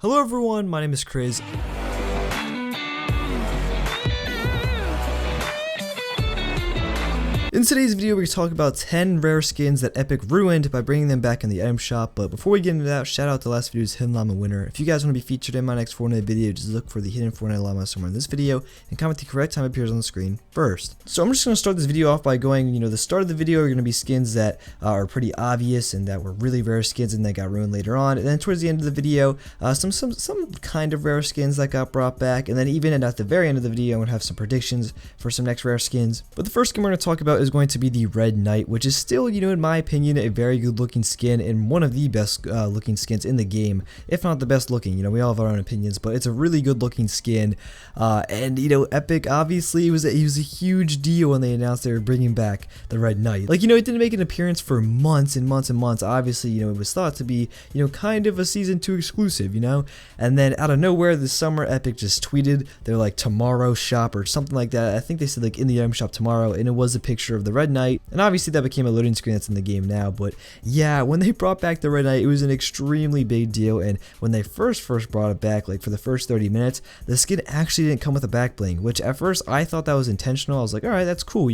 Hello everyone, my name is Chris. In today's video, we're going to talk about 10 rare skins that Epic ruined by bringing them back in the item shop. But before we get into that, shout out to last video's Hidden Llama winner. If you guys want to be featured in my next Fortnite video, just look for the Hidden Fortnite Llama somewhere in this video and comment the correct time appears on the screen first. So I'm just going to start this video off by going, the start of the video are going to be skins that are pretty obvious and that were really rare skins and that got ruined later on. And then towards the end of the video, some kind of rare skins that got brought back. And then even at the very end of the video, I'm going to have some predictions for some next rare skins. But the first skin we're going to talk about is going to be the Red Knight, which is still, in my opinion, a very good looking skin and one of the best looking skins in the game, if not the best looking. We all have our own opinions, but it's a really good looking skin. And Epic, obviously, it was a huge deal when they announced they were bringing back the Red Knight. It didn't make an appearance for months and months and months. Obviously, it was thought to be, kind of a season 2 exclusive, and then out of nowhere this summer, Epic just tweeted, they're like, tomorrow shop or something like that. I think they said in the item shop tomorrow, and it was a picture of the Red Knight, and obviously that became a loading screen that's in the game now. But yeah, when they brought back the Red Knight, it was an extremely big deal. And when they first brought it back, for the first 30 minutes, the skin actually didn't come with a back bling, which at first I thought that was intentional. I was like, all right, that's cool.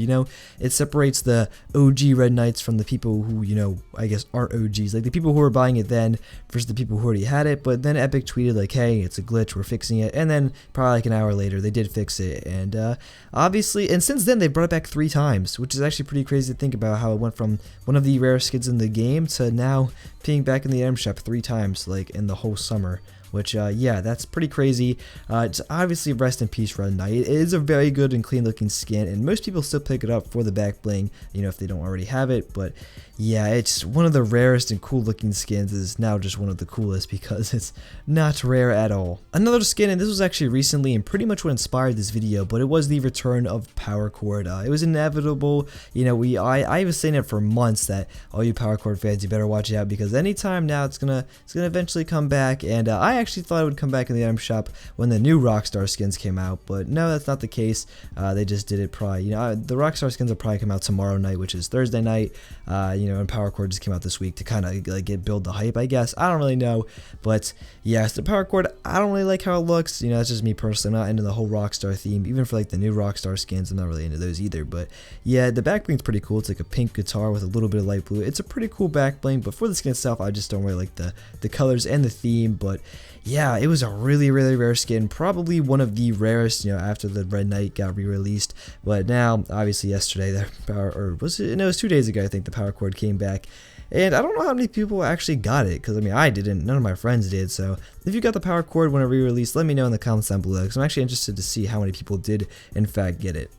It separates the OG Red Knights from the people who, I guess aren't OGs, the people who were buying it then versus the people who already had it. But then Epic tweeted hey, it's a glitch, we're fixing it. And then probably an hour later, they did fix it. And obviously, and since then they brought it back 3 times, which is actually pretty crazy to think about, how it went from one of the rarest skins in the game to now being back in the item shop 3 times in the whole summer. Which, yeah, that's pretty crazy. It's obviously rest in peace Red Knight. It is a very good and clean looking skin, and most people still pick it up for the back bling, if they don't already have it. But yeah, it's one of the rarest and cool looking skins. Is now just one of the coolest because it's not rare at all. Another skin, and this was actually recently and pretty much what inspired this video, but it was the return of Power Chord. It was inevitable. I was saying it for months that all you Power Chord fans, you better watch out, because anytime now it's gonna eventually come back. And I actually thought it would come back in the item shop when the new Rockstar skins came out, but no, that's not the case. They just did it probably, the Rockstar skins will probably come out tomorrow night, which is Thursday night, and Power Chord just came out this week to kind of build the hype, I guess. I don't really know, but yes, the Power Chord, I don't really like how it looks. That's just me personally. I'm not into the whole Rockstar theme, even for the new Rockstar skins. I'm not really into those either. But yeah, the back bling's pretty cool. It's a pink guitar with a little bit of light blue. It's a pretty cool back bling, but for the skin itself, I just don't really like the colors and the theme. But yeah, it was a really, really rare skin, probably one of the rarest, after the Red Knight got re-released. But now, obviously yesterday, it was 2 days ago, I think the Power Chord came back. And I don't know how many people actually got it, because I didn't, none of my friends did. So if you got the Power Chord when it re-released, let me know in the comments down below, because I'm actually interested to see how many people did in fact get it.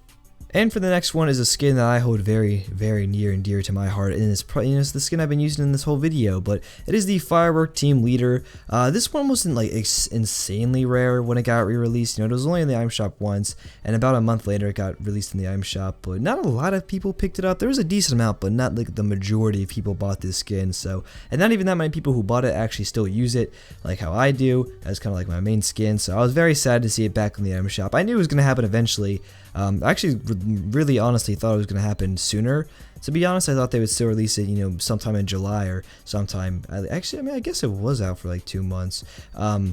And for the next one is a skin that I hold very, very near and dear to my heart, and it's probably it's the skin I've been using in this whole video, but it is the Firework Team Leader. This one wasn't insanely rare when it got re-released. It was only in the item shop once, and about a month later it got released in the item shop, but not a lot of people picked it up. There was a decent amount, but not the majority of people bought this skin. So, and not even that many people who bought it actually still use it, like how I do, as kind of my main skin. So I was very sad to see it back in the item shop. I knew it was going to happen eventually. I actually really honestly thought it was going to happen sooner. To be honest, I thought they would still release it, sometime in July or sometime. Actually, I guess it was out for 2 months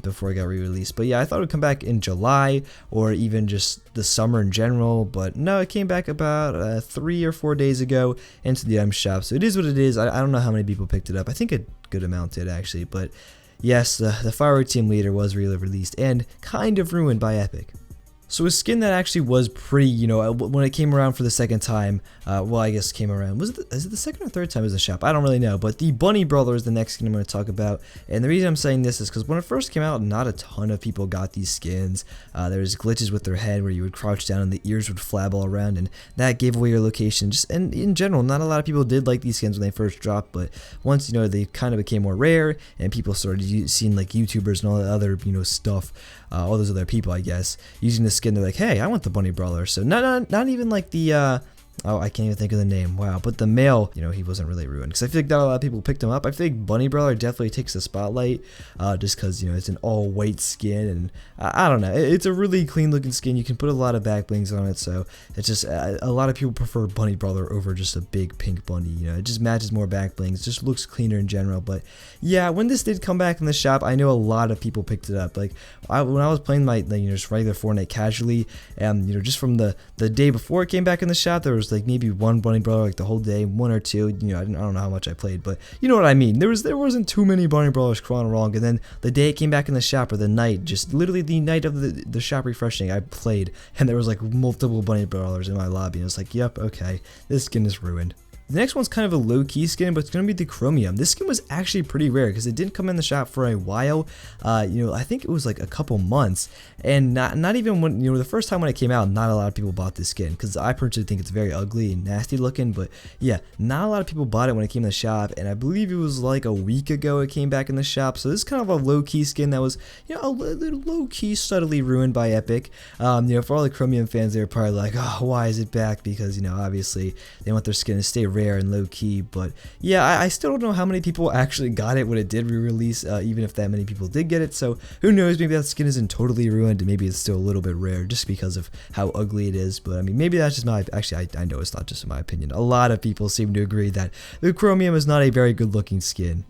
before it got re-released. But yeah, I thought it would come back in July or even just the summer in general. But no, it came back about 3 or 4 days ago into the item shop. So it is what it is. I don't know how many people picked it up. I think a good amount did actually. But yes, the Firework Team Leader was re-released and kind of ruined by Epic. So a skin that actually was pretty, when it came around for the second time, well, I guess came around, is it the second or third time in the shop? I don't really know, but the Bunny Brother is the next skin I'm going to talk about, and the reason I'm saying this is because when it first came out, not a ton of people got these skins. There was glitches with their head where you would crouch down and the ears would flab all around, and that gave away your location. And in general, not a lot of people did like these skins when they first dropped, but once, they kind of became more rare, and people started seeing YouTubers and all that other, stuff, all those other people, I guess, using the skin. They're like, hey, I want the Bunny Brawler. So not even Oh, I can't even think of the name. Wow. But the male, you know, he wasn't really ruined. Because I feel like not a lot of people picked him up. I feel like Bunny Brother definitely takes the spotlight. Just because, you know, it's an all white skin. And I don't know. It's a really clean looking skin. You can put a lot of back blings on it. So it's just, a lot of people prefer Bunny Brother over just a big pink bunny. You know, it just matches more back blings. Just looks cleaner in general. But yeah, when this did come back in the shop, I know a lot of people picked it up. Like, when I was playing my, you know, just regular Fortnite casually, and, you know, just from the day before it came back in the shop, there was like maybe one Bunny Brother like the whole day, one or two. You know, I don't know how much I played, but you know what I mean. There wasn't too many Bunny Brothers crawling around, and then the day it came back in the shop, or the night, just literally the night of the shop refreshing, I played, and there was like multiple Bunny Brothers in my lobby, and I was like, yep, okay, this skin is ruined. The next one's kind of a low-key skin, but it's going to be the Chromium. This skin was actually pretty rare because it didn't come in the shop for a while. You know, I think it was like a couple months, and not even when, you know, the first time when it came out, not a lot of people bought this skin because I personally think it's very ugly and nasty looking. But yeah, not a lot of people bought it when it came in the shop, and I believe it was like a week ago it came back in the shop. So this is kind of a low-key skin that was, you know, a little low-key subtly ruined by Epic. You know, for all the Chromium fans, they were probably like, oh, why is it back? Because, you know, obviously they want their skin to stay rare and low-key. But yeah, I still don't know how many people actually got it when it did re-release, even if that many people did get it. So who knows, maybe that skin isn't totally ruined, and maybe it's still a little bit rare just because of how ugly it is. But I mean, maybe that's just my, actually I know it's not just in my opinion. A lot of people seem to agree that the Chromium is not a very good looking skin.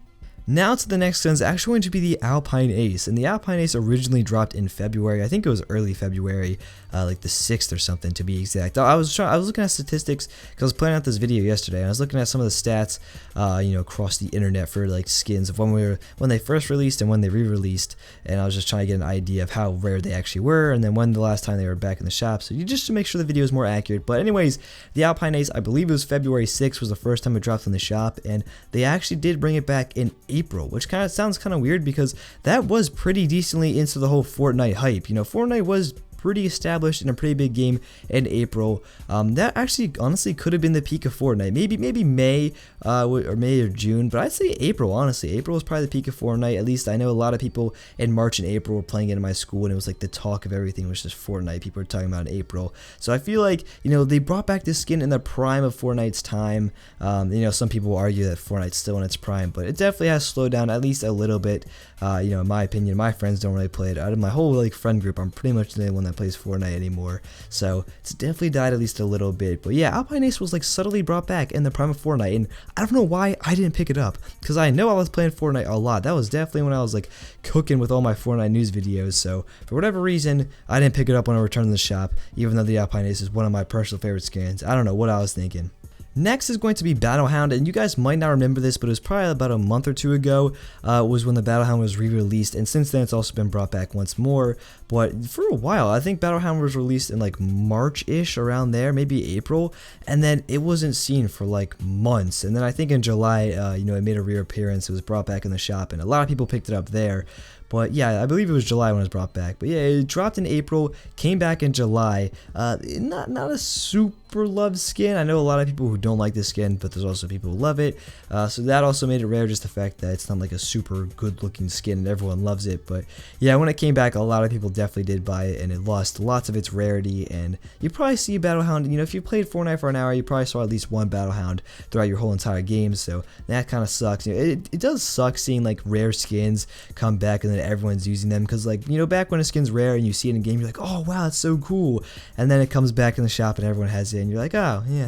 Now to the next skin is actually going to be the Alpine Ace, and the Alpine Ace originally dropped in February. I think it was early February, like the 6th or something to be exact. I was looking at statistics because I was planning out this video yesterday, and I was looking at some of the stats, you know, across the internet for like skins of when they first released and when they re-released, and I was just trying to get an idea of how rare they actually were, and then when the last time they were back in the shop. So just to make sure the video is more accurate. But anyways, the Alpine Ace, I believe it was February 6th was the first time it dropped in the shop, and they actually did bring it back in April, which kind of sounds kind of weird because that was pretty decently into the whole Fortnite hype. You know, Fortnite was pretty established in a pretty big game in April. That actually honestly could have been the peak of Fortnite. Maybe May or May or June, but I'd say April. Honestly, April was probably the peak of Fortnite. At least I know a lot of people in March and April were playing it in my school, and it was like the talk of everything was just Fortnite. People were talking about in April. So I feel like, you know, they brought back this skin in the prime of Fortnite's time. You know, some people will argue that Fortnite's still in its prime, but it definitely has slowed down at least a little bit. You know, in my opinion, my friends don't really play it. Out of my whole like friend group, I'm pretty much the only one that plays Fortnite anymore, so it's definitely died at least a little bit. But yeah, Alpine Ace was like subtly brought back in the prime of Fortnite, and I don't know why I didn't pick it up because I know I was playing Fortnite a lot. That was definitely when I was like cooking with all my Fortnite news videos. So for whatever reason, I didn't pick it up when I returned to the shop, even though the Alpine Ace is one of my personal favorite skins. I don't know what I was thinking. Next is going to be Hound, and you guys might not remember this, but it was probably about a month or two ago was when the Hound was re-released, and since then it's also been brought back once more. But for a while, I think Hound was released in like March-ish, around there, maybe April, and then it wasn't seen for like months. And then I think in July, you know, it made a reappearance. It was brought back in the shop, and a lot of people picked it up there. But yeah, I believe it was July when it was brought back. But yeah, it dropped in April, came back in July. Not a super loved skin. I know a lot of people who don't like this skin, but there's also people who love it. So that also made it rare, just the fact that it's not like a super good looking skin and everyone loves it. But yeah, when it came back, a lot of people definitely did buy it, and it lost lots of its rarity. And you probably see Hound, you know, if you played Fortnite for an hour, you probably saw at least one Hound throughout your whole entire game. So that kind of sucks. You know, it does suck seeing like rare skins come back and then everyone's using them, because like, you know, back when a skin's rare and you see it in game, you're like, oh wow, that's so cool, and then it comes back in the shop and everyone has it and you're like, oh yeah,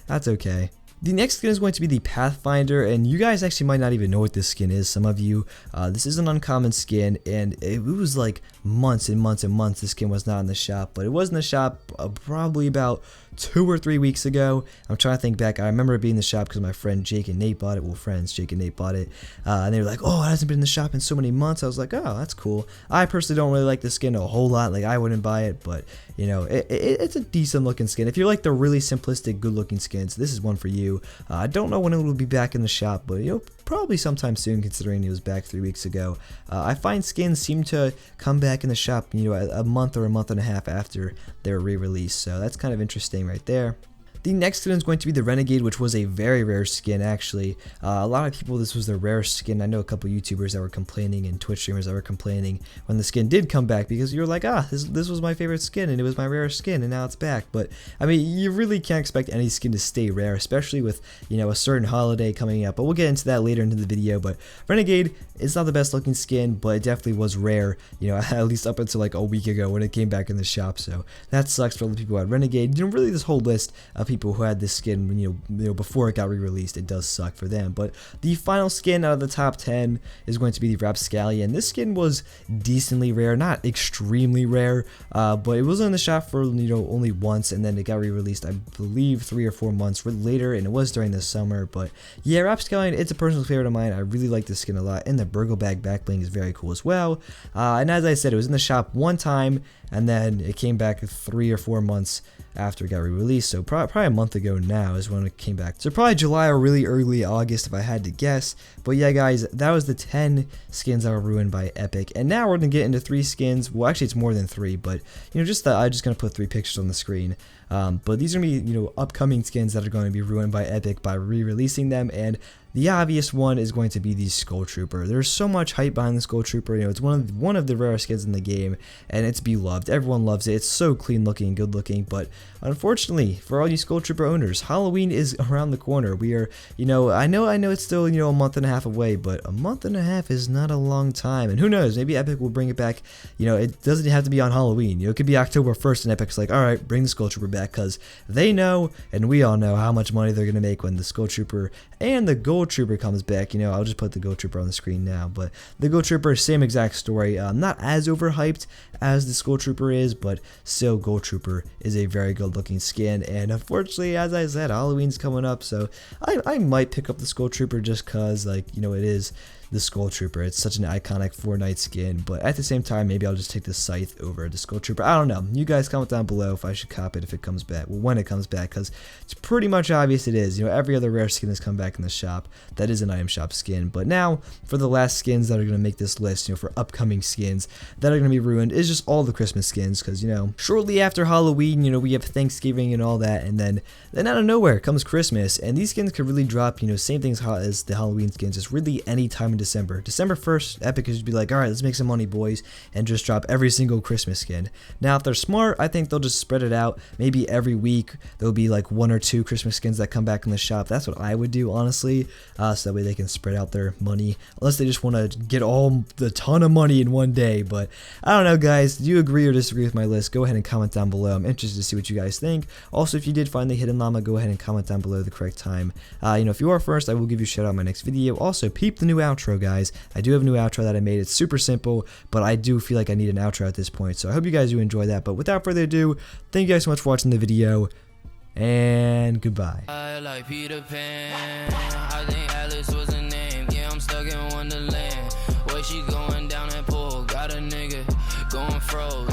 that's okay. The next skin is going to be the Pathfinder, and you guys actually might not even know what this skin is. Some of you, this is an uncommon skin, and it was like months and months and months this skin was not in the shop, but it was in the shop probably about 2 or 3 weeks ago. I'm trying to think back. I remember it being in the shop because my friend Jake and Nate bought it. Well, friends Jake and Nate bought it, and they were like, oh, it hasn't been in the shop in so many months. I was like, oh, that's cool. I personally don't really like the skin a whole lot. Like, I wouldn't buy it, but you know, it's a decent looking skin. If you like the really simplistic, good looking skins, this is one for you. I don't know when it will be back in the shop, but you know, probably sometime soon, considering it was back 3 weeks ago. I find skins seem to come back in the shop, you know, a month or a month and a half after they're re-released, so that's kind of interesting right there. The next skin is going to be the Renegade, which was a very rare skin actually. A lot of people, this was their rare skin. I know a couple YouTubers that were complaining and Twitch streamers that were complaining when the skin did come back, because you're like, this was my favorite skin and it was my rare skin and now it's back. But I mean, you really can't expect any skin to stay rare, especially with, you know, a certain holiday coming up. But we'll get into that later into the video. But Renegade is not the best looking skin, but it definitely was rare, you know, at least up until like a week ago when it came back in the shop. So that sucks for all the people who had Renegade. You know, really this whole list of people who had this skin when, you know, before it got re-released, it does suck for them. But the final skin out of the top 10 is going to be the Rapscallion. This skin was decently rare, not extremely rare, but it was in the shop for, you know, only once, and then it got re-released, I believe 3 or 4 months later, and it was during the summer. But yeah, Rapscallion, it's a personal favorite of mine. I really like this skin a lot, and the Burgle Bag back bling is very cool as well. And as I said, it was in the shop one time, and then it came back 3 or 4 months after it got re-released, so probably a month ago now is when it came back. So probably July or really early August if I had to guess. But yeah guys, that was the 10 skins that were ruined by Epic, and now we're gonna get into 3 skins. Well, actually it's more than 3, but you know, I'm just gonna put 3 pictures on the screen. But these are gonna be, you know, upcoming skins that are going to be ruined by Epic by re-releasing them, and the obvious one is going to be the Skull Trooper. There's so much hype behind the Skull Trooper. You know, it's one of the rarest skins in the game, and it's beloved. Everyone loves it. It's so clean looking, good looking. But unfortunately, for all you Skull Trooper owners, Halloween is around the corner. We are, you know, I know it's still, you know, a month and a half away, but a month and a half is not a long time. And who knows? Maybe Epic will bring it back. You know, it doesn't have to be on Halloween. You know, it could be October 1st, and Epic's like, all right, bring the Skull Trooper back, because they know, and we all know how much money they're gonna make when the Skull Trooper and the Gold Trooper comes back. You know, I'll just put the Gold Trooper on the screen now, but the Gold Trooper, same exact story. Not as overhyped as the Skull Trooper is, but still Gold Trooper is a very good looking skin. And unfortunately, as I said, Halloween's coming up, so I might pick up the Skull Trooper just cause, like, you know, it is the Skull Trooper. It's such an iconic Fortnite skin, but at the same time, maybe I'll just take the Scythe over the Skull Trooper. I don't know. You guys comment down below if I should cop it if it comes back. Well, when it comes back, because it's pretty much obvious it is. You know, every other rare skin has come back in the shop. That is an item shop skin. But now, for the last skins that are going to make this list, you know, for upcoming skins that are going to be ruined, is just all the Christmas skins, because, you know, shortly after Halloween, you know, we have Thanksgiving and all that, and then out of nowhere comes Christmas, and these skins could really drop, you know, same things as the Halloween skins, just really any time in December. December 1st, Epic could just be like, alright, let's make some money, boys, and just drop every single Christmas skin. Now, if they're smart, I think they'll just spread it out. Maybe every week there'll be like 1 or 2 Christmas skins that come back in the shop. That's what I would do, honestly, so that way they can spread out their money, unless they just want to get all the ton of money in one day. But I don't know, guys. Do you agree or disagree with my list? Go ahead and comment down below. I'm interested to see what you guys think. Also, if you did find the hidden llama, go ahead and comment down below the correct time. You know, if you are first, I will give you a shout out in my next video. Also, peep the new outro, guys. I do have a new outro that I made. It's super simple, but I do feel like I need an outro at this point, so I hope you guys do enjoy that. But without further ado, thank you guys so much for watching the video, and goodbye. I like Peter Pan. I think Alice was her name. Yeah, I'm stuck in Wonderland. Where she going down that pole? Got a nigga going froze.